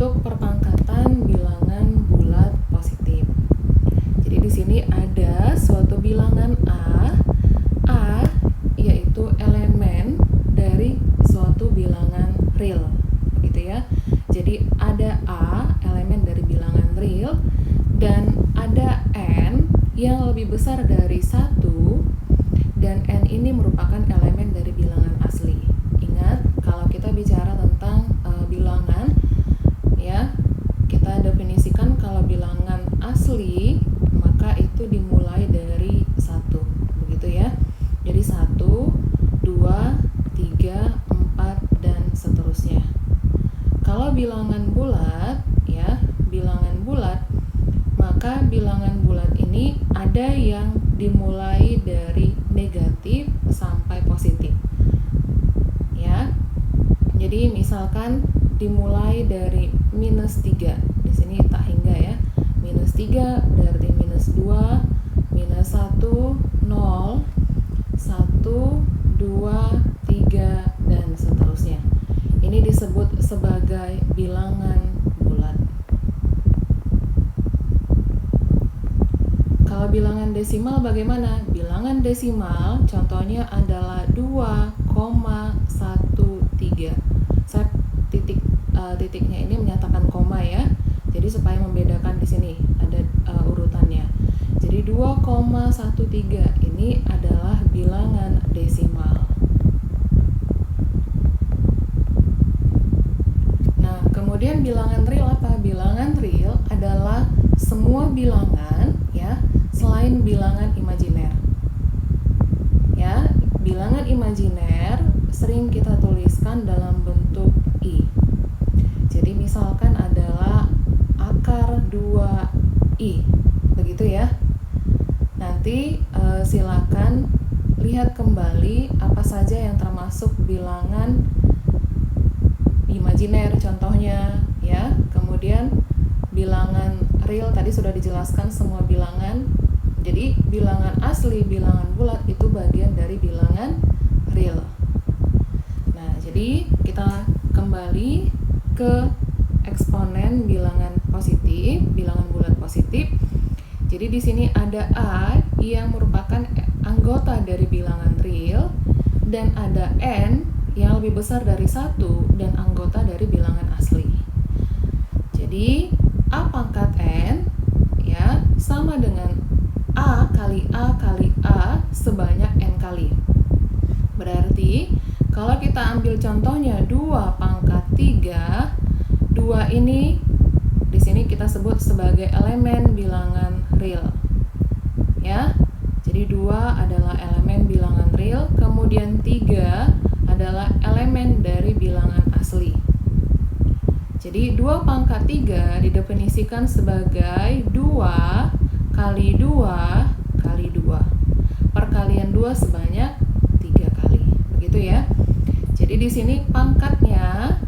untuk perpangkatan bilangan bulat positif. Jadi di sini ada suatu bilangan A yaitu elemen dari suatu bilangan real, begitu ya. Jadi ada A elemen dari bilangan real dan ada N yang lebih besar dari 1 dan N ini merupakan elemen dari bilangan asli. Ingat, kalau kita bicara tentang bilangan ya, kita definisikan kalau bilangan asli maka itu dimulai dari 1, begitu ya. Jadi 1, 2, 3, 4 dan seterusnya. Kalau bilangan bulat ya, bilangan bulat, maka bilangan bulat ini ada yang dimulai dari negatif sampai positif. Ya. Jadi misalkan dimulai dari -3. Di sini tak hingga ya. -3 berarti -2, -1, 0, 1, 2, 3 dan seterusnya. Ini disebut sebagai bilangan bulat. Kalau bilangan desimal bagaimana? Bilangan desimal contohnya adalah 2,13. Saya titiknya ini menyatakan koma ya. Jadi supaya membedakan di sini ada urutannya. Jadi 2,13 ini adalah bilangan desimal. Nah, kemudian bilangan real apa? Bilangan real adalah semua bilangan ya selain bilangan imajiner. Ya, bilangan imajiner sering kita tuliskan dalam bentuk I. Jadi misalkan adalah akar 2I, begitu ya. Nanti silakan lihat kembali apa saja yang termasuk bilangan imajiner contohnya ya. Kemudian bilangan real tadi sudah dijelaskan semua bilangan. Jadi bilangan asli, bilangan bulat itu bagian dari bilangan real. Nah, jadi kita kembali ke eksponen bilangan positif, bilangan bulat positif. Jadi di sini ada A yang merupakan anggota dari bilangan real dan ada N yang lebih besar dari 1 dan anggota dari bilangan asli. Jadi A pangkat N ya sama dengan A kali A sebanyak N kali. Berarti kalau kita ambil contohnya 2 pangkat 3, 2 ini di sini kita sebut sebagai elemen bilangan real. Ya. Jadi 2 adalah elemen bilangan real, kemudian 3 adalah elemen dari bilangan asli. Jadi 2 pangkat 3 didefinisikan sebagai 2 kali 2 kali 2. Perkalian 2 sebanyak 3 kali. Begitu ya. Jadi di sini pangkatnya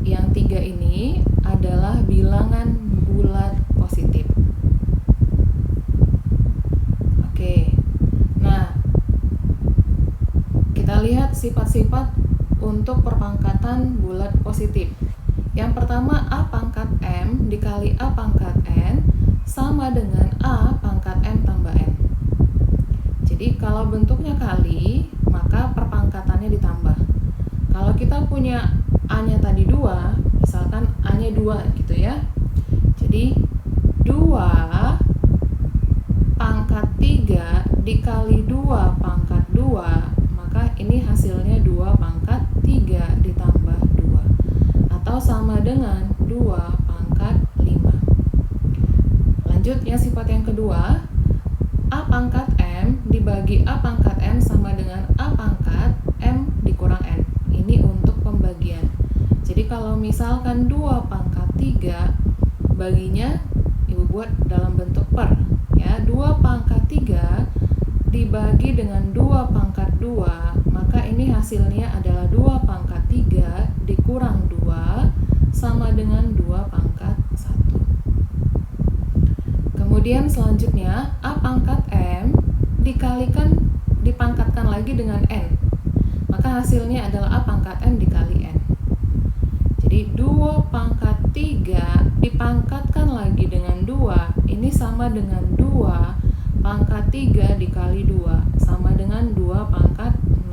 yang 3 ini adalah bilangan bulat positif. Oke. Nah, kita lihat sifat-sifat untuk perpangkatan bulat positif. Yang pertama, A pangkat M dikali A pangkat N sama dengan A pangkat M tambah N. Jadi kalau bentuknya kali, maka perpangkatannya ditambah. Kalau kita punya A-nya tadi 2, misalkan A-nya 2 gitu ya. Jadi 2 pangkat 3 dikali 2 pangkat 2, maka ini hasilnya 2 pangkat 3 ditambah 2. Atau sama dengan 2 pangkat 5. Lanjut ya, sifat yang kedua, A pangkat M dibagi A pangkat N sama dengan A pangkat M dikurang N. Ini untuk pembagian. Jadi kalau misalkan 2 pangkat 3, baginya Ibu buat dalam bentuk per. Ya, 2 pangkat 3 dibagi dengan 2 pangkat 2, maka ini hasilnya adalah 2 pangkat 3 dikurang 2 sama dengan 2 pangkat 1. Kemudian selanjutnya A pangkat M dipangkatkan lagi dengan N, maka hasilnya adalah A pangkat M dikali N. Jadi Jadi 2 pangkat 3 dipangkatkan lagi dengan 2, ini sama dengan 2 pangkat 3 dikali 2, sama dengan 2 pangkat 6.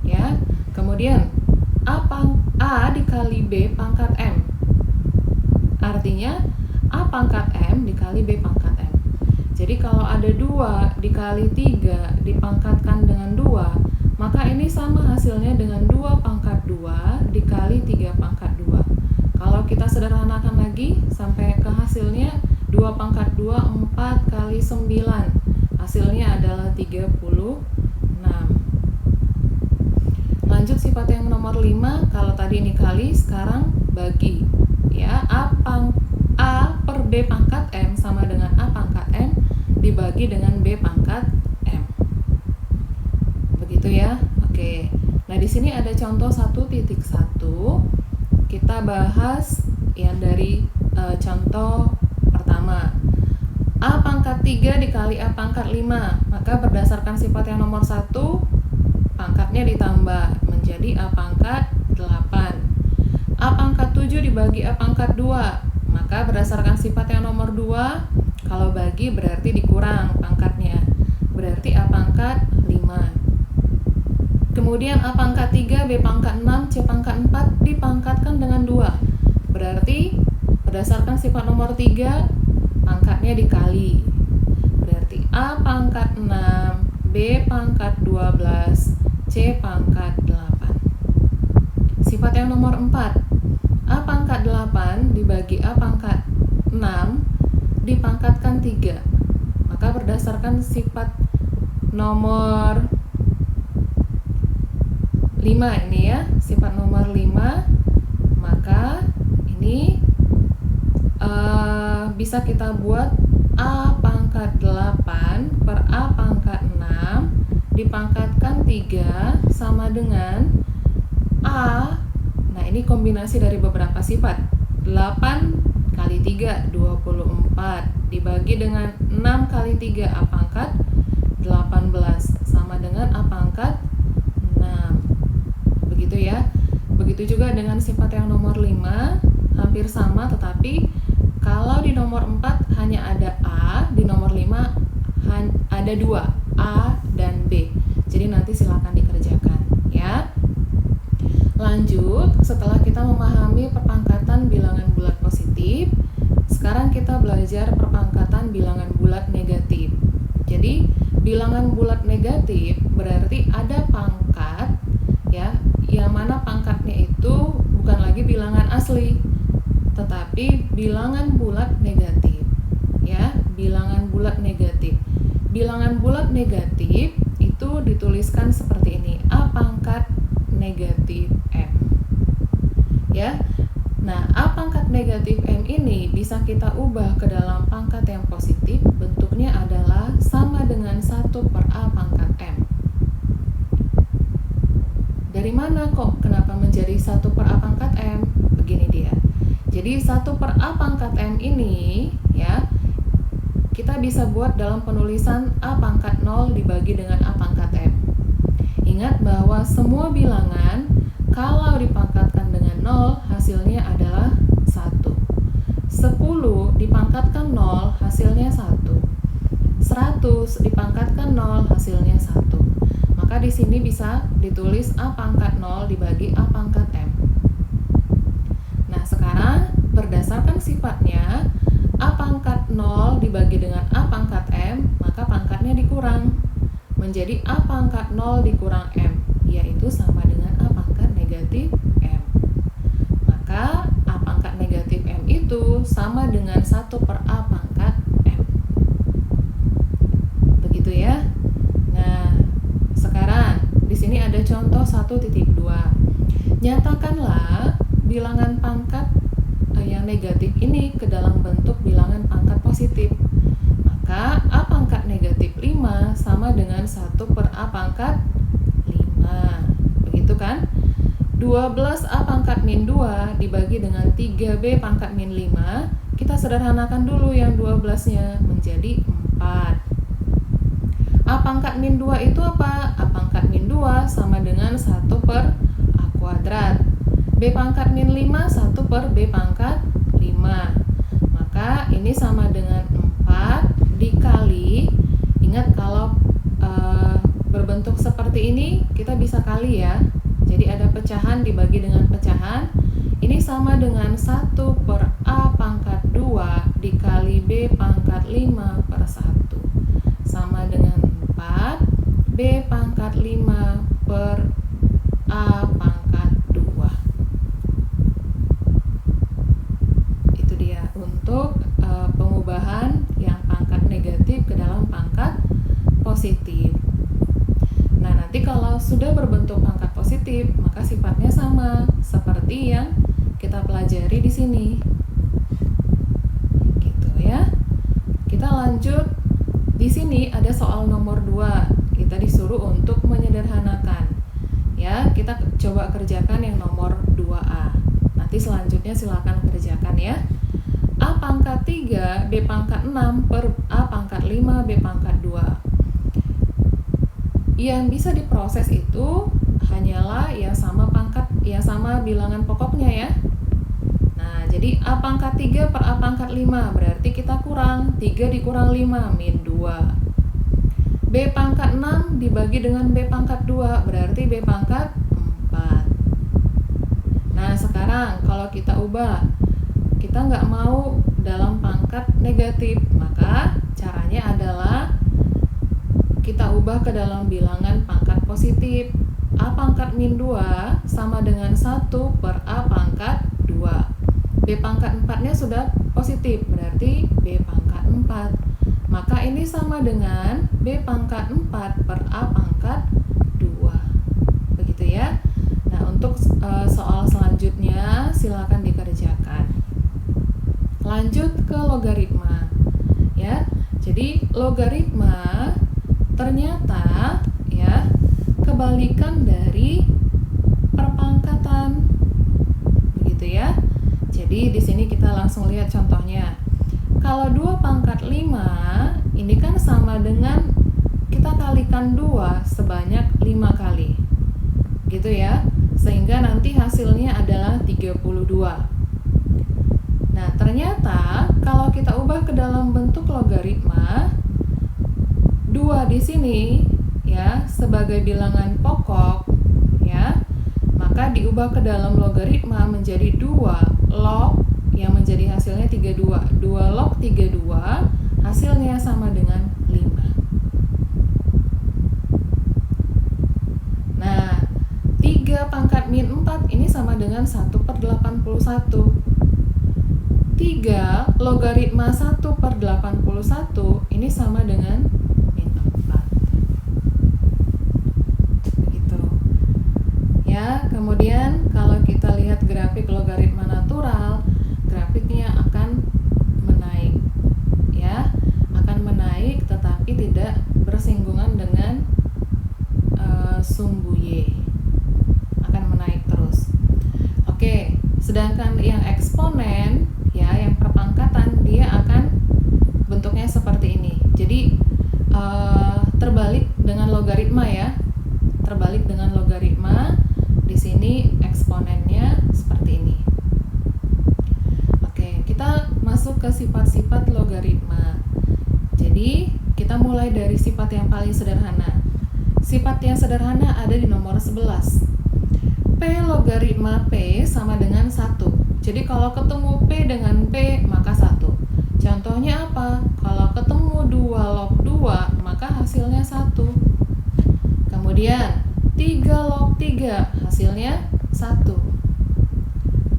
Ya, kemudian A dikali B pangkat M. Artinya A pangkat M dikali B pangkat M. Jadi kalau ada 2 dikali 3 dipangkatkan dengan 2, maka ini sama hasilnya dengan 2 pangkat 2 dikali 3 pangkat 2. Kalau kita sederhanakan lagi sampai ke hasilnya 2 pangkat 2 4 kali 9. Hasilnya adalah 36. Lanjut sifat yang nomor 5, kalau tadi ini kali, sekarang bagi. Ya, A per B pangkat M sama dengan A pangkat M dibagi dengan B pangkat M. Begitu ya. Oke. Nah, di sini ada contoh 1.1. Kita bahas yang dari contoh pertama. A pangkat 3 dikali A pangkat 5. Maka berdasarkan sifat yang nomor 1, pangkatnya ditambah menjadi A pangkat 8. A pangkat 7 dibagi A pangkat 2. Maka berdasarkan sifat yang nomor 2, kalau bagi berarti dikurang pangkatnya. Berarti A pangkat 5. Kemudian A pangkat 3, B pangkat 6, C pangkat 4 dipangkatkan dengan 2. Berarti berdasarkan sifat nomor 3, pangkatnya dikali. Berarti A pangkat 6, B pangkat 12, C pangkat 8. Sifat yang nomor 4, A pangkat 8 dibagi A pangkat 6 dipangkatkan 3. Maka berdasarkan sifat nomor 5 ini ya, sifat nomor 5, maka ini bisa kita buat A pangkat 8 per A pangkat 6 dipangkatkan 3 sama dengan A. Nah, ini kombinasi dari beberapa sifat. 8 kali 3, 24 dibagi dengan 6 kali 3, A pangkat 18 sama dengan A pangkat 6. Begitu ya. Begitu juga dengan sifat yang nomor 5, hampir sama, tetapi kalau di nomor 4 hanya ada A, di nomor 5 ada 2, A dan B. Jadi nanti silakan dikerjakan ya. Lanjut, setelah kita memahami perpangkatan bilangan bulat positif, sekarang kita belajar perpangkatan bilangan bulat negatif. Jadi, bilangan bulat negatif berarti ada pangkat ya, yang mana pangkatnya itu bukan lagi bilangan asli, tetapi bilangan bulat negatif. Ya, bilangan bulat negatif. Bilangan bulat negatif itu dituliskan seperti ini, A pangkat negatif M. Ya. Nah, A pangkat negatif M ini bisa kita ubah ke dalam pangkat yang positif, bentuknya adalah sama dengan 1 per A pangkat M. Dari mana kok kenapa menjadi 1 per A pangkat M? Begini dia. Jadi 1 per A pangkat M ini ya, kita bisa buat dalam penulisan A pangkat 0 dibagi dengan A pangkat M. Ingat bahwa semua bilangan kalau dipangkatkan dengan 0 hasilnya adalah 1. 10 dipangkatkan 0 hasilnya 1. 100 dipangkatkan 0 hasilnya 1. Maka di sini bisa ditulis A pangkat 0 dibagi A pangkat M. Nah, sekarang berdasarkan sifatnya A pangkat 0 dibagi dengan A pangkat M, maka pangkatnya dikurang menjadi A pangkat 0 dikurang M, yaitu sama dengan A pangkat negatif M. Maka A pangkat negatif M itu sama dengan 1 per A pangkat M. Begitu ya. Nah, sekarang di sini ada contoh 1.2. Nyatakanlah bilangan pangkat yang negatif ini ke dalam bentuk bilangan pangkat positif. Maka A pangkat negatif 5 sama dengan 1 per A pangkat 5. Begitu kan? 12 A pangkat min 2 dibagi dengan 3B pangkat min 5. Kita sederhanakan dulu yang 12-nya menjadi 4. A pangkat min 2 itu apa? A pangkat min 2 sama dengan 1 per A kuadrat. B pangkat min 5, 1 per B pangkat 5. Maka ini sama dengan 4 dikali, ingat kalau berbentuk seperti ini kita bisa kali ya. Jadi ada pecahan dibagi dengan pecahan. Ini sama dengan 1 per A pangkat 2 dikali B pangkat 5 per 1. Sama dengan 4 B pangkat 5 per A pangkat 2. Itu dia untuk pengubahan yang pangkat negatif ke dalam pangkat positif. Nah, nanti kalau sudah berbentuk pangkat positif, maka sifatnya sama seperti yang kita pelajari di sini. Gitu ya. Kita lanjut. Di sini ada soal nomor 2. Kita disuruh untuk menyederhanakan. Ya, kita coba kerjakan yang nomor 2A. Nanti selanjutnya silakan kerjakan ya. A pangkat 3 B pangkat 6 per A pangkat 5 B pangkat 2. Yang bisa diproses itu hanyalah yang sama pangkat, yang sama bilangan pokoknya ya. Nah, jadi A pangkat 3 per A pangkat 5 berarti kita kurang 3 dikurang 5 min 2. B pangkat 6 dibagi dengan B pangkat 2 berarti B pangkat 4. Nah, sekarang kalau kita ubah, kita nggak mau dalam pangkat negatif, maka caranya adalah kita ubah ke dalam bilangan pangkat positif. A pangkat min 2 sama dengan 1 per A pangkat 2. B pangkat 4-nya sudah positif, berarti B pangkat 4. Maka ini sama dengan B pangkat 4 per A pangkat 2. Begitu ya. Nah, untuk soal selanjutnya silakan dikerjakan. Lanjut ke logaritma. Ya. Jadi logaritma ternyata ya kebalikan dari perpangkatan. Begitu ya. Jadi di sini kita langsung lihat contohnya. Kalau 2 pangkat 5 ini kan sama dengan kita kalikan 2 sebanyak 5 kali. Gitu ya. Sehingga nanti hasilnya adalah 32. Nah, ternyata kalau kita ubah ke dalam bentuk logaritma, 2 di sini ya sebagai bilangan pokok ya, maka diubah ke dalam logaritma menjadi 2 log yang menjadi hasilnya 32. 2 log 32 hasilnya sama dengan 5. Nah, 3 pangkat min 4 ini sama dengan 1 per 81. 3 logaritma 1 per 81 ini sama dengan min 4. Begitu. Ya, kemudian kalau kita lihat grafik logaritma natural, grafiknya akan menaik. Ya, akan menaik tetapi tidak bersinggungan dengan sumbu Y. Akan menaik terus. Oke, sedangkan yang eksponen ya, yang perpangkatan dia akan bentuknya seperti ini. Jadi terbalik dengan logaritma ya. Terbalik dengan logaritma. Di sini eksponennya seperti ini. Oke, kita masuk ke sifat-sifat logaritma. Jadi, kita mulai dari sifat yang paling sederhana. Sifat yang sederhana ada di nomor 11. P logaritma P sama dengan 1. Jadi kalau ketemu P dengan P maka 1. Contohnya apa? Kalau ketemu 2 log 2 maka hasilnya 1. Kemudian 3 log 3 hasilnya 1.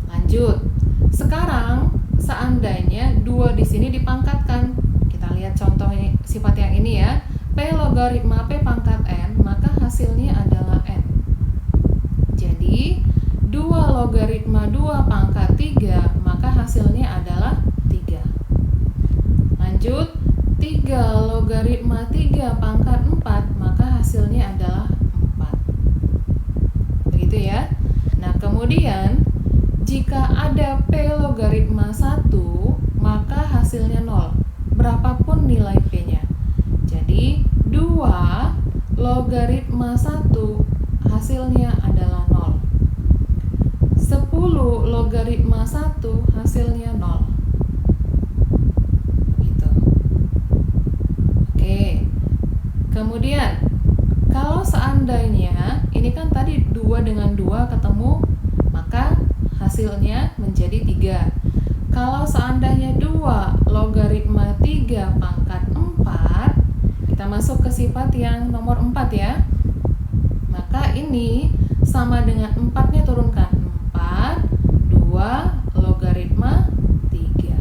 Lanjut. Sekarang seandainya 2 di sini dipangkatkan. Kita lihat contoh sifat yang ini ya. P logaritma P pangkat N maka hasilnya adalah N. Jadi 2 logaritma 2 pangkat 3 maka hasilnya adalah 3. Lanjut, 3 logaritma 3 pangkat 4 maka hasilnya adalah 4. Begitu ya. Nah, kemudian jika ada P logaritma 1 maka hasilnya 0 berapapun nilai P-nya. Jadi 2 logaritma 1 hasilnya adalah 0. 10 logaritma 1 hasilnya 0. Gitu. Oke. Kemudian kalau seandainya ini kan tadi 2 dengan 2 ketemu, maka hasilnya menjadi 3. Kalau seandainya 2 logaritma 3 pangkat 4, kita masuk ke sifat yang nomor 4 ya. Maka ini sama dengan 4-nya turunkan. 4, 2 logaritma 3.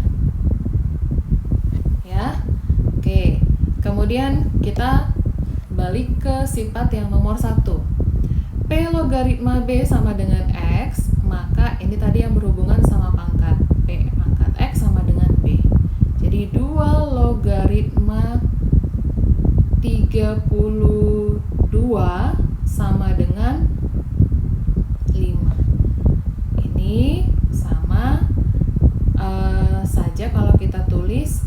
Ya. Oke. Kemudian kita balik ke sifat yang nomor 1. P logaritma B sama dengan X, maka ini tadi yang berhubungan sama pangkat. P pangkat X sama dengan B. Jadi 2 logaritma 32 sama dengan 5. Ini sama saja kalau kita tulis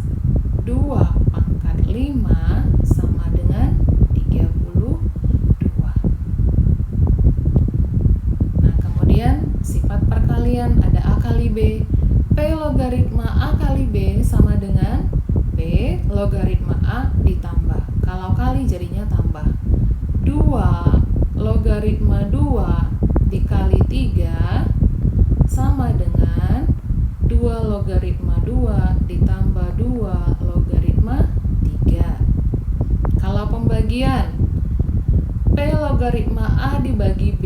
2 pangkat 5 sama dengan 32. Nah, kemudian sifat perkalian ada A kali B. P logaritma A kali B sama dengan P logaritma A ditambah. Kalau kali jadinya tambah. 2 logaritma 2 dikali 3 sama dengan 2 logaritma 2 ditambah 2 logaritma 3. Kalau pembagian P logaritma A dibagi B,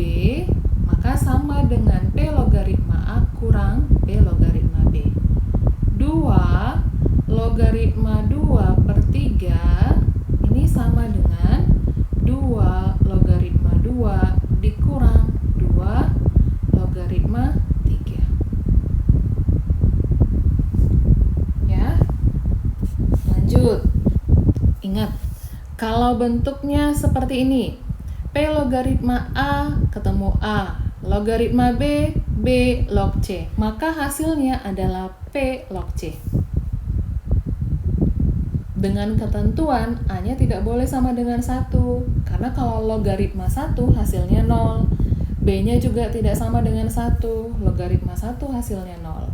maka sama dengan P logaritma A kurang P logaritma B. 2 logaritma 2 per 3 ini sama dengan 2 logaritma 2 dikurang 2 logaritma 3. Ya. Lanjut. Ingat, kalau bentuknya seperti ini, P logaritma A ketemu A, logaritma B, B log C, maka hasilnya adalah P log C. Dengan ketentuan A-nya tidak boleh sama dengan 1, karena kalau logaritma 1 hasilnya 0, B-nya juga tidak sama dengan 1, logaritma 1 hasilnya 0.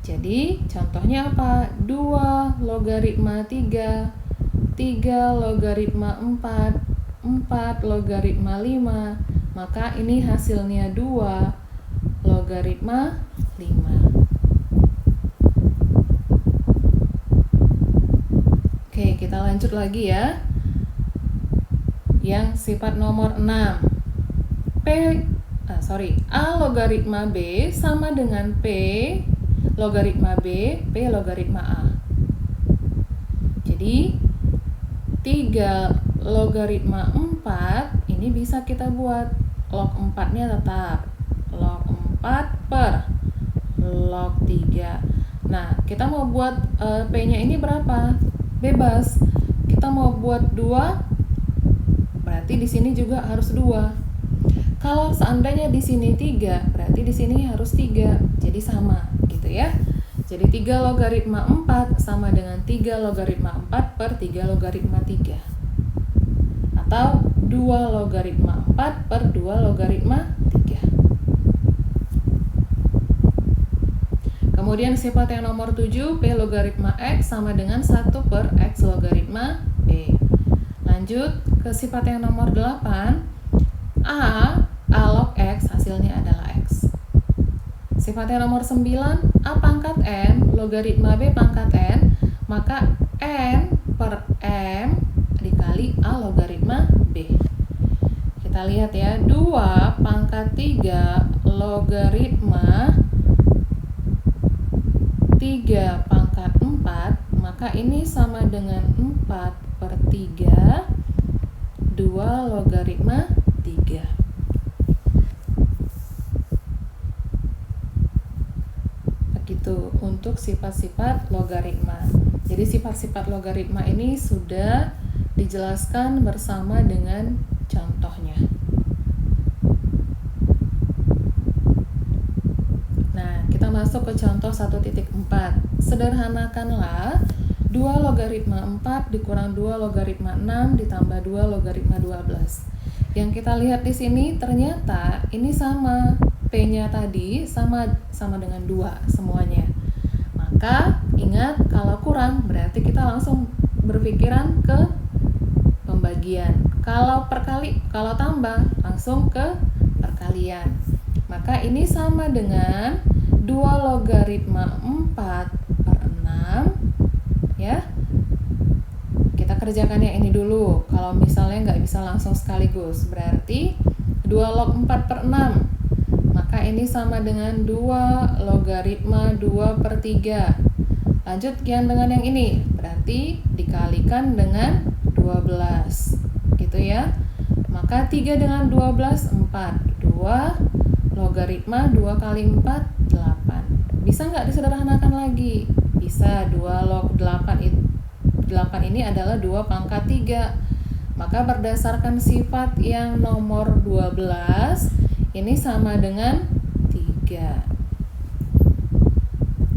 Jadi contohnya apa? 2 logaritma 3, 3 logaritma 4, 4 logaritma 5, maka ini hasilnya 2 logaritma 5. Oke, kita lanjut lagi ya. Yang sifat nomor 6. A logaritma B sama dengan P logaritma B, P logaritma A. Jadi 3 logaritma 4 ini bisa kita buat log 4-nya tetap log 4 per log 3. Nah, kita mau buat P-nya ini berapa? Bebas. Kita mau buat 2, berarti di sini juga harus 2. Kalau seandainya di sini 3, berarti di sini harus 3. Jadi sama, gitu ya. Jadi 3 logaritma 4 sama dengan 3 logaritma 4 per 3 logaritma 3. Atau 2 logaritma 4 per 2 logaritma 3. Kemudian sifat yang nomor 7, P logaritma X sama dengan 1 per X logaritma B. Lanjut ke sifat yang nomor 8, A log X hasilnya adalah X. Sifat yang nomor 9, A pangkat N logaritma B pangkat N, maka N per M dikali A logaritma B. Kita lihat ya, 2 pangkat 3 logaritma 3 pangkat 4, maka ini sama dengan 4 per 3 2 logaritma 3. Begitu untuk sifat-sifat logaritma. Jadi sifat-sifat logaritma ini sudah dijelaskan bersama dengan contohnya. Nah, kita masuk ke contoh 1.4. Sederhanakanlah 2 logaritma 4 dikurang 2 logaritma 6 ditambah 2 logaritma 12. Yang kita lihat di sini ternyata ini sama. P P-nya tadi sama dengan 2 semuanya. Maka ingat, kalau kurang berarti kita langsung berpikiran ke pembagian. Kalau tambah langsung ke perkalian. Maka ini sama dengan 2 logaritma 4 per 6 ya. Kita kerjakan yang ini dulu. Kalau misalnya nggak bisa langsung sekaligus, berarti 2 log 4 per 6. Maka ini sama dengan 2 logaritma 2 per 3. Lanjut yang dengan yang ini, berarti dikalikan dengan 12. Gitu ya. Maka 3 dengan 12, 4. 2 logaritma 2 kali 4, 8. Bisa nggak disederhanakan lagi? Bisa. 2 log 8 ini adalah 2 pangkat 3. Maka berdasarkan sifat yang nomor 12, ini sama dengan 3.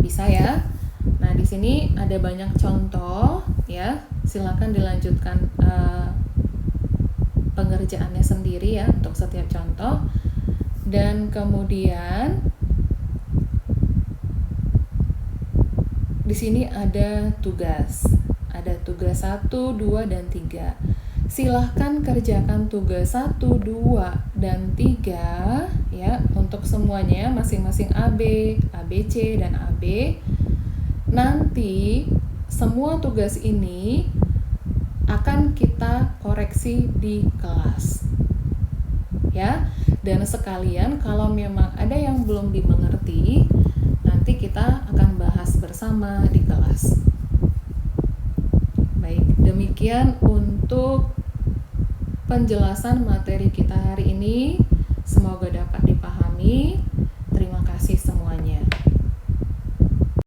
Bisa ya? Nah, di sini ada banyak contoh ya. Silakan dilanjutkan pengerjaannya sendiri ya untuk setiap contoh. Dan kemudian di sini ada tugas. Ada tugas 1, 2, dan 3. Silahkan kerjakan tugas 1, 2, dan 3 ya untuk semuanya masing-masing AB, ABC, dan AB. Nanti semua tugas ini akan kita koreksi di kelas. Ya, dan sekalian kalau memang ada yang belum dimengerti, nanti kita akan bahas bersama di kelas. Baik, demikian untuk penjelasan materi kita hari ini. Semoga dapat dipahami.